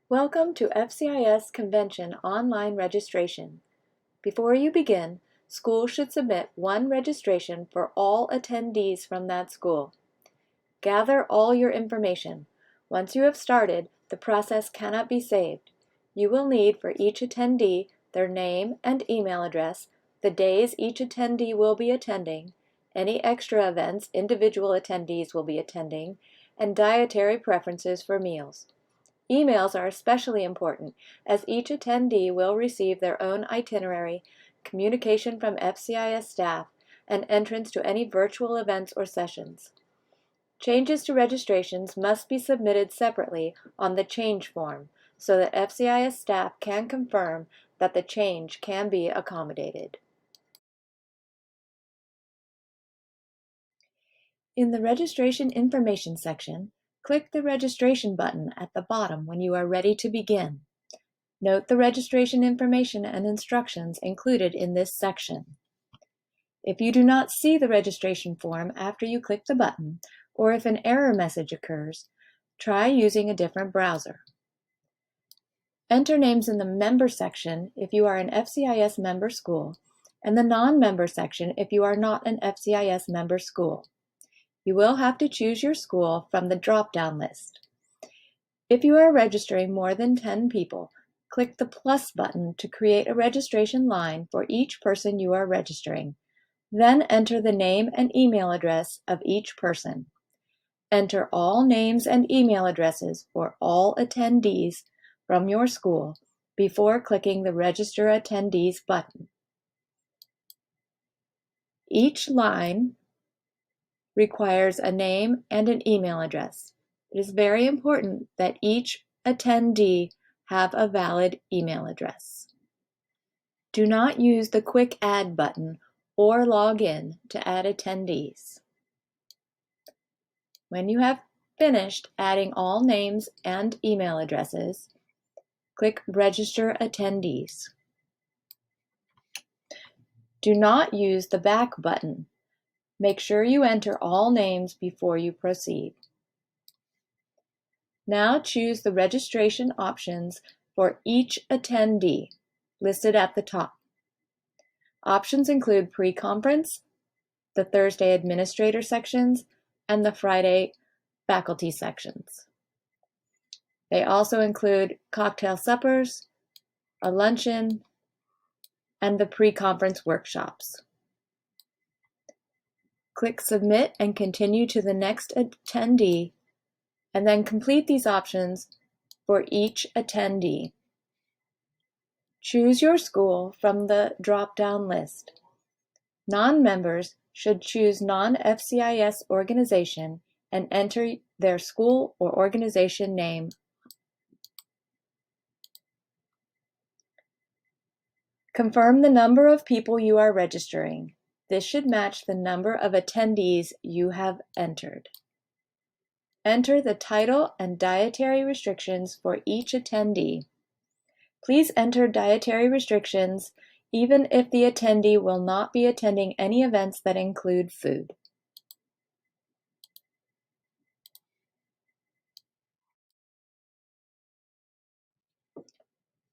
Welcome to FCIS Convention online registration. Before you begin, school should submit one registration for all attendees from that school. Gather all your information. Once you have started, the process cannot be saved. You will need for each attendee their name and email address, the days each attendee will be attending, any extra events individual attendees will be attending, and dietary preferences for meals. Emails are especially important as each attendee will receive their own itinerary, communication from FCIS staff, and entrance to any virtual events or sessions. Changes to registrations must be submitted separately on the change form so that FCIS staff can confirm that the change can be accommodated. In the registration information section, click the registration button at the bottom when you are ready to begin. Note the registration information and instructions included in this section. If you do not see the registration form after you click the button, or if an error message occurs, try using a different browser. Enter names in the Member section if you are an FCIS member school, and the Non-Member section if you are not an FCIS member school. You will have to choose your school from the drop-down list. If you are registering more than 10 people, click the plus button to create a registration line for each person you are registering. Then enter the name and email address of each person. Enter all names and email addresses for all attendees from your school before clicking the Register Attendees button. Each line requires a name and an email address. It is very important that each attendee have a valid email address. Do not use the Quick Add button or log in to add attendees. When you have finished adding all names and email addresses, click Register Attendees. Do not use the Back button. Make sure you enter all names before you proceed. Now choose the registration options for each attendee listed at the top. Options include pre-conference, the Thursday administrator sections, and the Friday faculty sections. They also include cocktail suppers, a luncheon, and the pre-conference workshops. Click Submit and continue to the next attendee, and then complete these options for each attendee. Choose your school from the drop-down list. Non-members should choose non-FCIS organization and enter their school or organization name. Confirm the number of people you are registering. This should match the number of attendees you have entered. Enter the title and dietary restrictions for each attendee. Please enter dietary restrictions even if the attendee will not be attending any events that include food.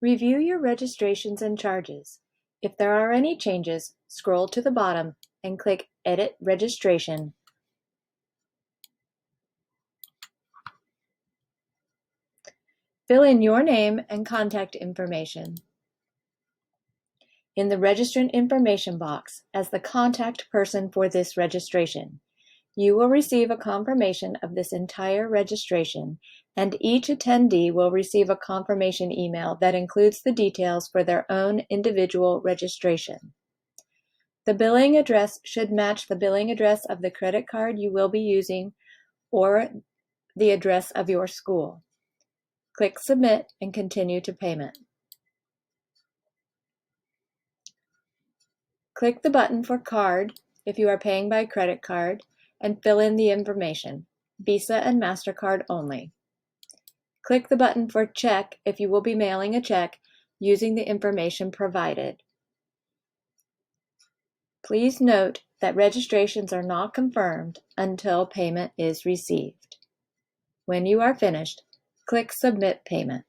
Review your registrations and charges. If there are any changes, scroll to the bottom and click Edit Registration. Fill in your name and contact information in the registrant information box as the contact person for this registration. You will receive a confirmation of this entire registration, and each attendee will receive a confirmation email that includes the details for their own individual registration. The billing address should match the billing address of the credit card you will be using or the address of your school. Click Submit and continue to payment. Click the button for Card if you are paying by credit card and fill in the information, Visa and MasterCard only. Click the button for Check if you will be mailing a check using the information provided. Please note that registrations are not confirmed until payment is received. When you are finished, click Submit Payment.